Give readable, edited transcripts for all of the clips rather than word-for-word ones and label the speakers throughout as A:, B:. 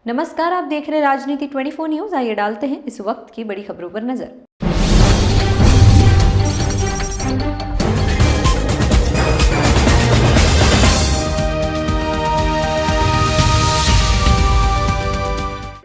A: नमस्कार, आप देख रहे हैं राजनीति 24 न्यूज। आइए डालते हैं इस वक्त की बड़ी खबरों पर नजर।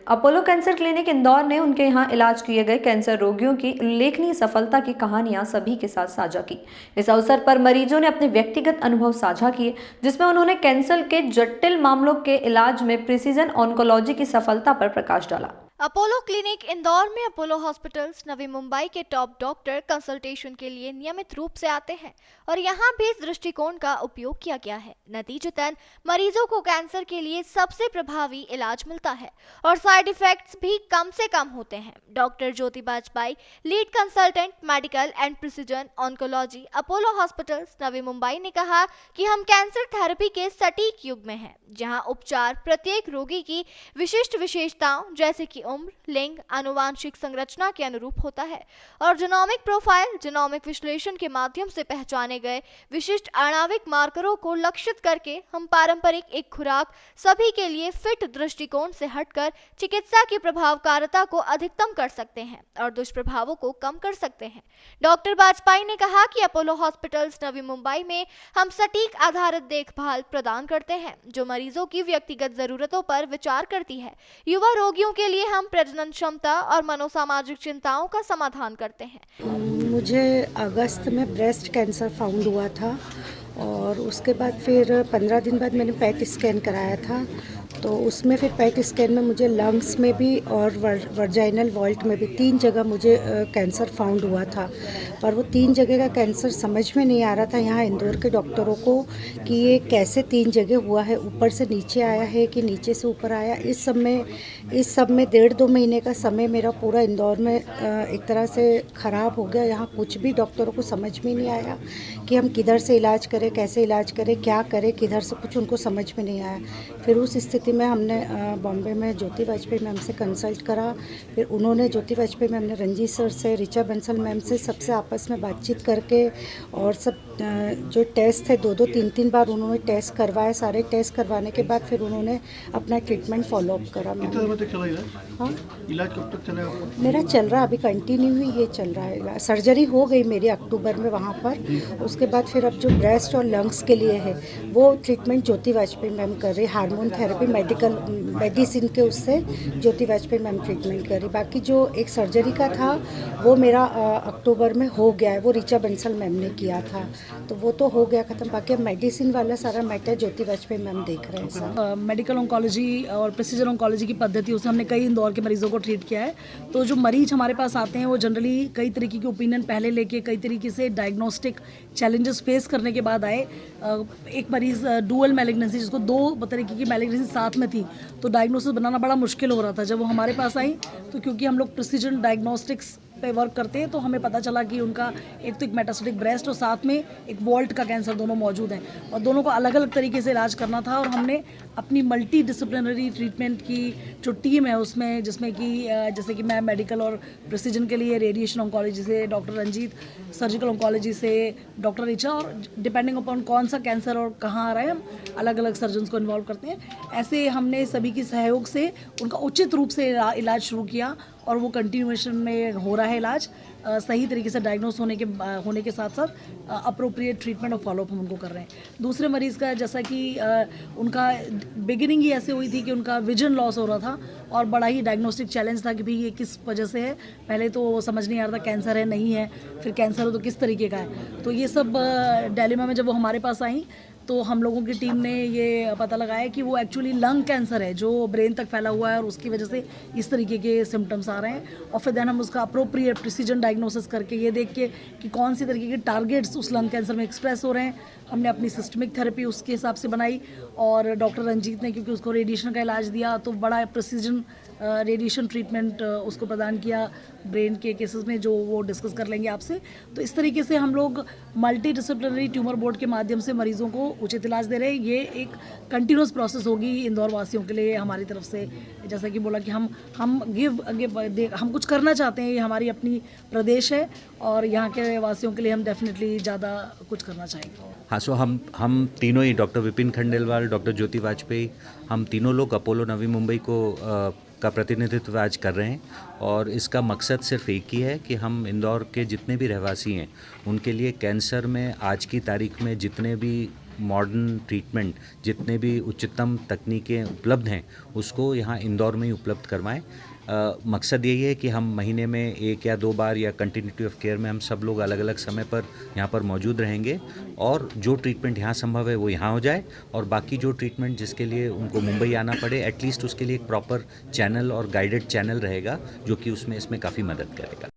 A: अपोलो कैंसर क्लिनिक इंदौर ने उनके यहां इलाज किए गए कैंसर रोगियों की उल्लेखनीय सफलता की कहानियां सभी के साथ साझा की। इस अवसर पर मरीजों ने अपने व्यक्तिगत अनुभव साझा किए, जिसमें उन्होंने कैंसर के जटिल मामलों के इलाज में प्रिसीजन ऑन्कोलॉजी की सफलता पर प्रकाश डाला।
B: अपोलो क्लिनिक इंदौर में अपोलो हॉस्पिटल्स नवी मुंबई के टॉप डॉक्टर कंसल्टेशन के लिए नियमित रूप से आते हैं और यहां भी इस दृष्टिकोण का उपयोग किया गया है। नतीजतन मरीजों को कैंसर के लिए सबसे प्रभावी इलाज मिलता है और साइड इफेक्ट्स भी कम से कम होते हैं। Doctor Jyoti Bajpai, lead consultant medical and precision oncology, Apollo hospitals Navi Mumbai ने कहा कि हम कैंसर थेरेपी के सटीक युग में हैं, जहां उपचार प्रत्येक रोगी की विशिष्ट विशेषताओं जैसे कि उम्र, लिंग, आनुवांशिक संरचना के अनुरूप होता है और जीनोमिक प्रोफाइल, जीनोमिक विश्लेषण के माध्यम से पहचाने गए विशिष्ट आणविक मार्करों को लक्षित करके हम पारंपरिक एक खुराक सभी के लिए फिट दृष्टिकोण से हटकर चिकित्सा की प्रभावकारिता को अधिकतम कर सकते हैं और दुष्प्रभावों को कम कर सकते हैं। डॉक्टर बाजपेयी ने कहा कि अपोलो हॉस्पिटल्स नवी मुंबई में हम सटीक आधारित देखभाल प्रदान करते हैं जो मरीजों की व्यक्तिगत जरूरतों पर विचार करती है। युवा रोगियों के लिए हम प्रजनन क्षमता और मनोसामाजिक चिंताओं का समाधान करते हैं।
C: मुझे अगस्त में ब्रेस्ट कैंसर फाउंड हुआ था और उसके बाद फिर 15 दिन बाद मैंने पेट स्कैन कराया था। तो उसमें फिर पेट स्कैन में मुझे लंग्स में भी और वर्जाइनल वॉल्ट में भी 3 जगह मुझे कैंसर फाउंड हुआ था। पर वो 3 जगह का कैंसर समझ में नहीं आ रहा था यहाँ इंदौर के डॉक्टरों को कि ये कैसे 3 जगह हुआ है, ऊपर से नीचे आया है कि नीचे से ऊपर आया। इस सब में 1.5-2 महीने का समय मेरा पूरा इंदौर में एक तरह से ख़राब हो गया। यहाँ कुछ भी डॉक्टरों को समझ में नहीं आया कि हम किधर से इलाज करें, कैसे इलाज करें, क्या करें, किधर से, कुछ उनको समझ में नहीं आया। फिर उस स्थिति में हमने बॉम्बे में ज्योति बाजपेयी मैम से कंसल्ट करा। फिर उन्होंने ज्योति बाजपेयी मैम ने रंजीत सर से, ऋचा बंसल मैम से, सबसे आपस में बातचीत करके और सब जो टेस्ट थे 2-2, 3-3 बार उन्होंने टेस्ट करवाए। सारे टेस्ट करवाने के बाद फिर उन्होंने अपना ट्रीटमेंट फॉलोअप करा। हाँ,
D: इलाज कब तक चलेगा?
C: मेरा चल रहा, अभी कंटिन्यू ही ये चल रहा है। सर्जरी हो गई मेरी अक्टूबर में वहाँ पर। उसके बाद फिर अब जो ब्रेस्ट और लंग्स के लिए है वो ट्रीटमेंट ज्योति बाजपेयी मैम कर रही। हार्मोन थेरेपी मेडिसिन के उससे ज्योति बाजपेयी मैम ट्रीटमेंट कर रही। बाकी जो एक सर्जरी का था वो मेरा अक्टूबर में हो गया है, वो ऋचा बंसल मैम ने किया था, तो वो तो हो गया ख़त्म। बाकी अब मेडिसिन वाला सारा मैटर ज्योति बाजपेयी मैम देख रहे हैं सर।
E: मेडिकल ऑन्कोलॉजी और प्रिसीजन ऑन्कोलॉजी की पद्धतियों से हमने कई इंदौर के मरीजों को ट्रीट किया है। तो जो मरीज हमारे पास आते हैं वो जनरली कई तरीके के ओपिनियन पहले लेके कई तरीके से डायग्नोस्टिक चैलेंजेस फेस करने के बाद आए। एक मरीज डुअल मैलिग्नेंसी, जिसको 2 तरीके की मैलिग्नेंसी साथ में थी, तो डायग्नोसिस बनाना बड़ा मुश्किल हो रहा था। जब वो हमारे पास आई तो क्योंकि हम लोग प्रिसीजन डायग्नोस्टिक्स पे वर्क करते हैं तो हमें पता चला कि उनका एक तो एक मेटास्टेटिक ब्रेस्ट और साथ में एक वॉल्ट का कैंसर दोनों मौजूद हैं और दोनों को अलग अलग तरीके से इलाज करना था। और हमने अपनी मल्टी डिसिप्लिनरी ट्रीटमेंट की जो टीम है उसमें, जिसमें कि जैसे कि मैं मेडिकल और प्रिसीजन के लिए रेडिएशन ऑन्कोलॉजी से डॉक्टर रंजीत, सर्जिकल ऑन्कोलॉजी से डॉक्टर ऋचा, और डिपेंडिंग अपॉन कौन सा कैंसर और कहाँ आ रहा है हम अलग अलग सर्जन्स को इन्वॉल्व करते हैं। ऐसे हमने सभी के सहयोग से उनका उचित रूप से इलाज शुरू किया और वो कंटिन्यूएशन में हो रहा है इलाज। सही तरीके से डायग्नोस होने के साथ साथ अप्रोप्रिएट ट्रीटमेंट और फॉलोअप हम उनको कर रहे हैं। दूसरे मरीज़ का जैसा कि उनका बिगिनिंग ही ऐसे हुई थी कि उनका विजन लॉस हो रहा था और बड़ा ही डायग्नोस्टिक चैलेंज था कि भाई ये किस वजह से है। पहले तो वो समझ नहीं आ रहा था कैंसर है नहीं है, फिर कैंसर हो तो किस तरीके का है। तो ये सब डायलेमा में जब वो हमारे पास आई तो हम लोगों की टीम ने ये पता लगाया कि वो एक्चुअली लंग कैंसर है जो ब्रेन तक फैला हुआ है और उसकी वजह से इस तरीके के सिम्टम्स आ रहे हैं। और फिर देन हम उसका अप्रोप्रिएट प्रिसीजन डायग्नोसिस करके ये देख के कि कौन सी तरीके के टारगेट्स उस लंग कैंसर में एक्सप्रेस हो रहे हैं, हमने अपनी सिस्टमिक थेरेपी उसके हिसाब से बनाई। और डॉक्टर रंजीत ने, क्योंकि उसको रेडिएशन का इलाज दिया, तो बड़ा प्रिसीजन रेडिएशन ट्रीटमेंट उसको प्रदान किया ब्रेन के केसेस में, जो वो डिस्कस कर लेंगे आपसे। तो इस तरीके से हम लोग मल्टी डिसिप्लिनरी ट्यूमर बोर्ड के माध्यम से मरीजों को उचित इलाज दे रहे हैं। ये एक कंटिन्यूस प्रोसेस होगी इंदौर वासियों के लिए हमारी तरफ से। जैसा कि बोला कि हम हम कुछ करना चाहते हैं, ये हमारी अपनी प्रदेश है और यहाँ के वासियों के लिए हम डेफिनेटली ज़्यादा कुछ करना चाहेंगे।
D: हाँ, सो हम तीनों ही, डॉक्टर विपिन खंडेलवाल, डॉक्टर ज्योति वाजपेयी, हम तीनों लोग अपोलो नवी मुंबई का प्रतिनिधित्व आज कर रहे हैं। और इसका मकसद सिर्फ एक ही है कि हम इंदौर के जितने भी रहवासी हैं उनके लिए कैंसर में आज की तारीख में जितने भी मॉडर्न ट्रीटमेंट, जितने भी उच्चतम तकनीकें उपलब्ध हैं उसको यहाँ इंदौर में ही उपलब्ध करवाएं। मकसद यही है कि हम महीने में 1 या 2 बार या कंटिन्यूटी ऑफ केयर में हम सब लोग अलग अलग समय पर यहाँ पर मौजूद रहेंगे और जो ट्रीटमेंट यहाँ संभव है वो यहाँ हो जाए, और बाकी जो ट्रीटमेंट जिसके लिए उनको मुंबई आना पड़े, एटलीस्ट उसके लिए एक प्रॉपर चैनल और गाइडेड चैनल रहेगा जो कि इसमें काफ़ी मदद करेगा।